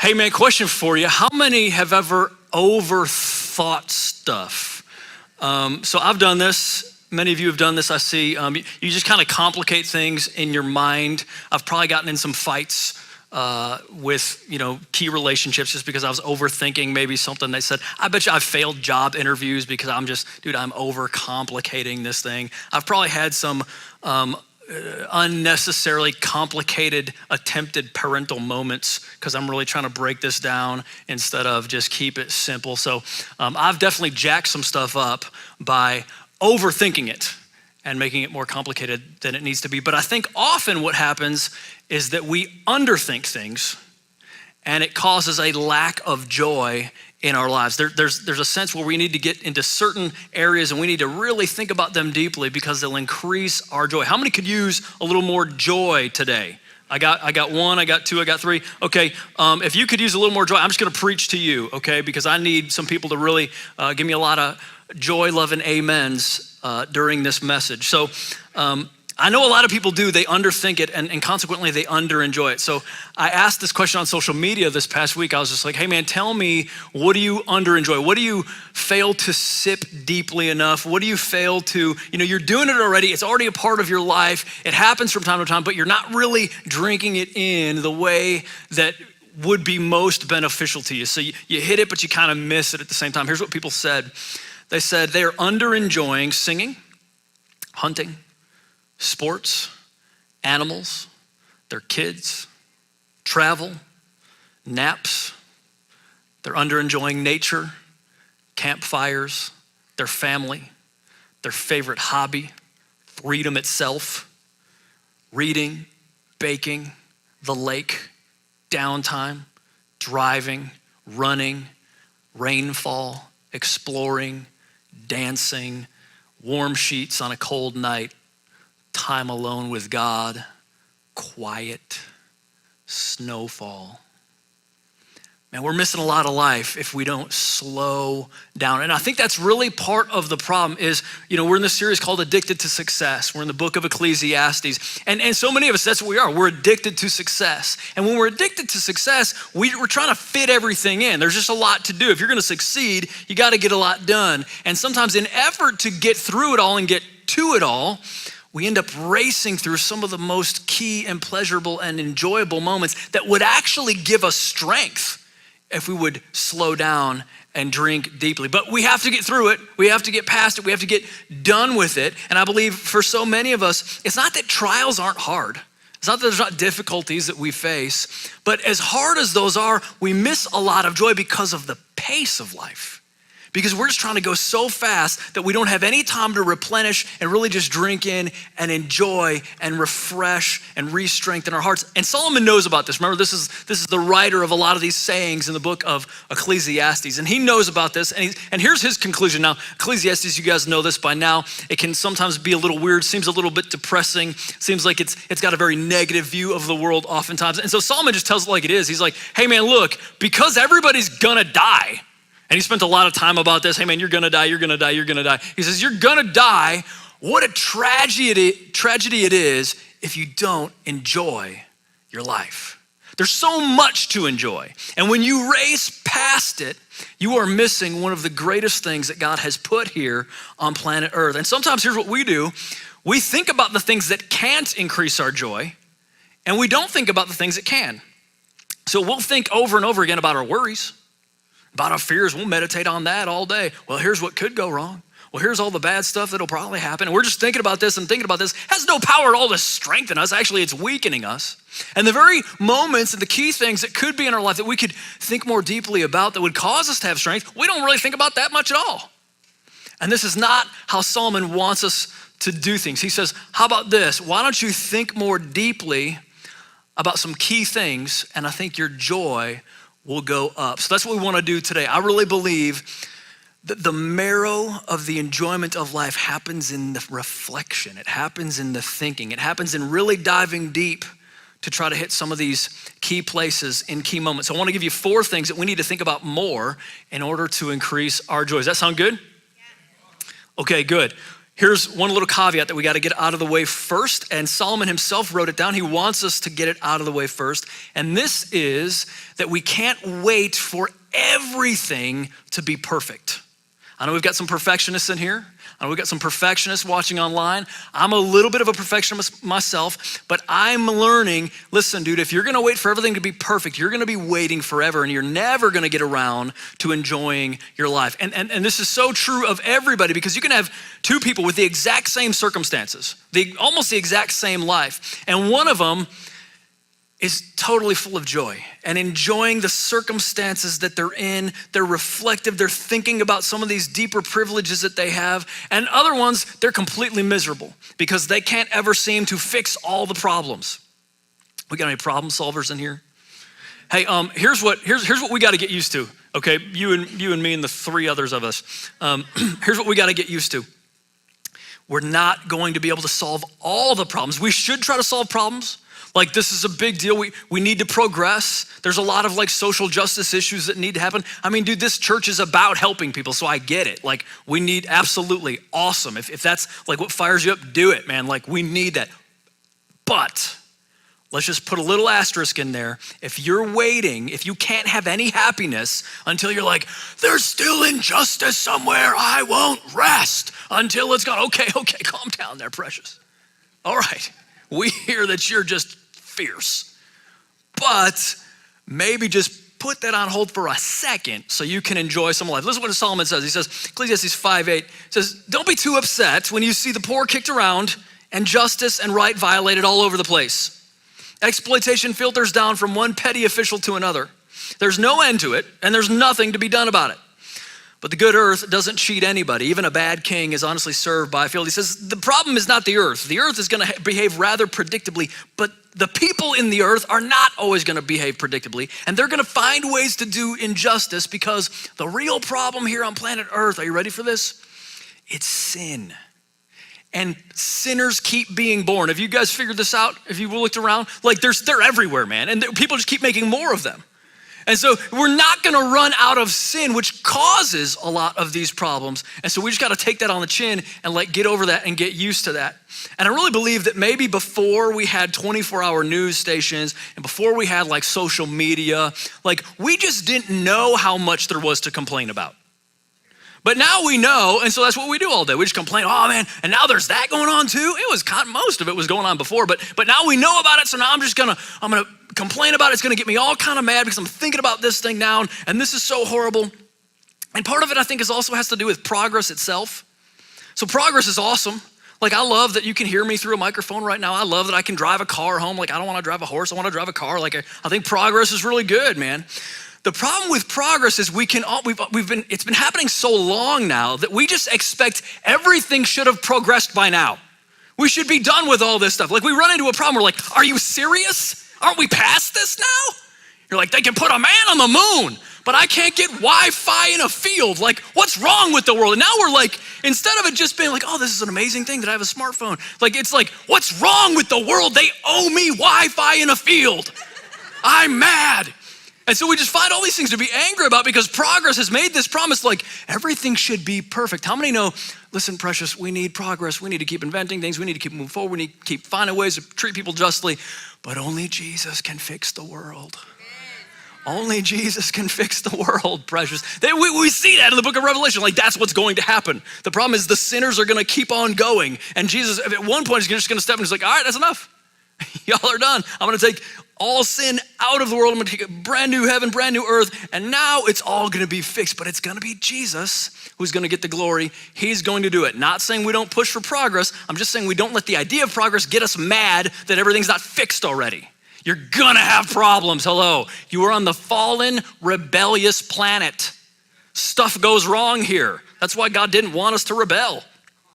Hey man, question for you. How many have ever overthought stuff? So I've done this. Many of you have done this, I see. You just kind of complicate things in your mind. I've probably gotten in some fights with key relationships just because I was overthinking maybe something they said. I bet you I've failed job interviews because I'm overcomplicating this thing. I've probably had some unnecessarily complicated attempted parental moments because I'm really trying to break this down instead of just keep it simple. So I've definitely jacked some stuff up by overthinking it and making it more complicated than it needs to be. But I think often what happens is that we underthink things and it causes a lack of joy in our lives. There's a sense where we need to get into certain areas and we need to really think about them deeply because they'll increase our joy. How many could use a little more joy today? I got one, I got two, I got three. Okay, if you could use a little more joy, I'm just gonna preach to you, okay? Because I need some people to really give me a lot of joy, love, and amens during this message. So I know a lot of people do, they underthink it and consequently they under-enjoy it. So I asked this question on social media this past week. I was just like, hey man, tell me, what do you under-enjoy? What do you fail to sip deeply enough? What do you fail to, you're doing it already. It's already a part of your life. It happens from time to time, but you're not really drinking it in the way that would be most beneficial to you. So you hit it, but you kind of miss it at the same time. Here's what people said. They said they're under-enjoying singing, hunting, sports, animals, their kids, travel, naps. They're under-enjoying nature, campfires, their family, their favorite hobby, freedom itself, reading, baking, the lake, downtime, driving, running, rainfall, exploring, dancing, warm sheets on a cold night, time alone with God, quiet, snowfall. Man, we're missing a lot of life if we don't slow down. And I think that's really part of the problem is, we're in this series called Addicted to Success. We're in the book of Ecclesiastes. And so many of us, that's what we are. We're addicted to success. And when we're addicted to success, we're trying to fit everything in. There's just a lot to do. If you're gonna succeed, you gotta get a lot done. And sometimes in effort to get through it all and get to it all, we end up racing through some of the most key and pleasurable and enjoyable moments that would actually give us strength if we would slow down and drink deeply. But we have to get through it. We have to get past it. We have to get done with it. And I believe for so many of us, it's not that trials aren't hard. It's not that there's not difficulties that we face, but as hard as those are, we miss a lot of joy because of the pace of life. Because we're just trying to go so fast that we don't have any time to replenish and really just drink in and enjoy and refresh and re-strengthen our hearts. And Solomon knows about this. Remember, this is the writer of a lot of these sayings in the book of Ecclesiastes. And he knows about this. And here's his conclusion. Now, Ecclesiastes, you guys know this by now. It can sometimes be a little weird, seems a little bit depressing, seems like it's got a very negative view of the world oftentimes. And so Solomon just tells it like it is. He's like, hey man, look, because everybody's gonna die, and he spent a lot of time about this. Hey man, you're gonna die, you're gonna die, you're gonna die. He says, you're gonna die. What a tragedy it is if you don't enjoy your life. There's so much to enjoy. And when you race past it, you are missing one of the greatest things that God has put here on planet Earth. And sometimes here's what we do. We think about the things that can't increase our joy, and we don't think about the things that can. So we'll think over and over again about our worries, about our fears. We'll meditate on that all day. Well, here's what could go wrong. Well, here's all the bad stuff that'll probably happen. And we're just thinking about this and thinking about this. It has no power at all to strengthen us. Actually, it's weakening us. And the very moments and the key things that could be in our life that we could think more deeply about that would cause us to have strength, we don't really think about that much at all. And this is not how Solomon wants us to do things. He says, how about this? Why don't you think more deeply about some key things, and I think your joy will go up. So that's what we want to do today. I really believe that the marrow of the enjoyment of life happens in the reflection. It happens in the thinking. It happens in really diving deep to try to hit some of these key places in key moments. So I want to give you 4 things that we need to think about more in order to increase our joy. Does that sound good? Yeah. Okay, good. Here's one little caveat that we got to get out of the way first, and Solomon himself wrote it down. He wants us to get it out of the way first, and this is that we can't wait for everything to be perfect. I know we've got some perfectionists in here. I know we've got some perfectionists watching online. I'm a little bit of a perfectionist myself, but I'm learning, listen, dude, if you're gonna wait for everything to be perfect, you're gonna be waiting forever and you're never gonna get around to enjoying your life. And this is so true of everybody, because you can have two people with the exact same circumstances, almost the exact same life, and one of them is totally full of joy and enjoying the circumstances that they're in. They're reflective. They're thinking about some of these deeper privileges that they have. And other ones, they're completely miserable because they can't ever seem to fix all the problems. We got any problem solvers in here? Hey, here's what we got to get used to. Okay, you and me and the three others of us. Here's what we got to get used to. We're not going to be able to solve all the problems. We should try to solve problems. Like, this is a big deal. We need to progress. There's a lot of like social justice issues that need to happen. I mean, dude, this church is about helping people, so I get it. Like, we need, absolutely awesome. If that's like what fires you up, do it, man. Like, we need that. But let's just put a little asterisk in there. If you're waiting, if you can't have any happiness until you're like, there's still injustice somewhere, I won't rest until it's gone. Okay, calm down there, precious. All right, we hear that you're just fierce, but maybe just put that on hold for a second so you can enjoy some life. Listen to what Solomon says. He says, Ecclesiastes 5:8 says, don't be too upset when you see the poor kicked around and justice and right violated all over the place. Exploitation filters down from one petty official to another. There's no end to it, and there's nothing to be done about it. But the good earth doesn't cheat anybody. Even a bad king is honestly served by a field. He says, the problem is not the earth. The earth is gonna behave rather predictably, but the people in the earth are not always gonna behave predictably, and they're gonna find ways to do injustice, because the real problem here on planet Earth, are you ready for this? It's sin. And sinners keep being born. Have you guys figured this out? If you looked around, like they're everywhere, man. And people just keep making more of them. And so we're not gonna run out of sin, which causes a lot of these problems. And so we just gotta take that on the chin and like get over that and get used to that. And I really believe that maybe before we had 24-hour news stations and before we had like social media, like we just didn't know how much there was to complain about. But now we know, and so that's what we do all day. We just complain, oh man, and now there's that going on too. Most of it was going on before, but now we know about it, so now I'm gonna complain about it. It's gonna get me all kind of mad because I'm thinking about this thing now, and this is so horrible. And part of it, I think, also has to do with progress itself. So progress is awesome. Like, I love that you can hear me through a microphone right now. I love that I can drive a car home. Like, I don't wanna drive a horse, I wanna drive a car. Like, I think progress is really good, man. The problem with progress is it's been happening so long now that we just expect everything should have progressed by now. We should be done with all this stuff. Like, we run into a problem, we're like, are you serious? Aren't we past this now? You're like, they can put a man on the moon, but I can't get Wi-Fi in a field. Like, what's wrong with the world? And now we're like, instead of it just being like, oh, this is an amazing thing that I have a smartphone. Like, it's like, what's wrong with the world? They owe me Wi-Fi in a field. I'm mad. And so we just find all these things to be angry about because progress has made this promise like everything should be perfect. How many know, listen, precious, we need progress. We need to keep inventing things. We need to keep moving forward. We need to keep finding ways to treat people justly. But only Jesus can fix the world. Only Jesus can fix the world, precious. We see that in the book of Revelation. Like, that's what's going to happen. The problem is the sinners are going to keep on going. And Jesus, at one point, is just going to step in and he's like, all right, that's enough. Y'all are done. I'm going to take all sin out of the world. I'm going to take a brand new heaven, brand new earth. And now it's all going to be fixed. But it's going to be Jesus who's going to get the glory. He's going to do it. Not saying we don't push for progress. I'm just saying we don't let the idea of progress get us mad that everything's not fixed already. You're going to have problems. Hello. You are on the fallen, rebellious planet. Stuff goes wrong here. That's why God didn't want us to rebel.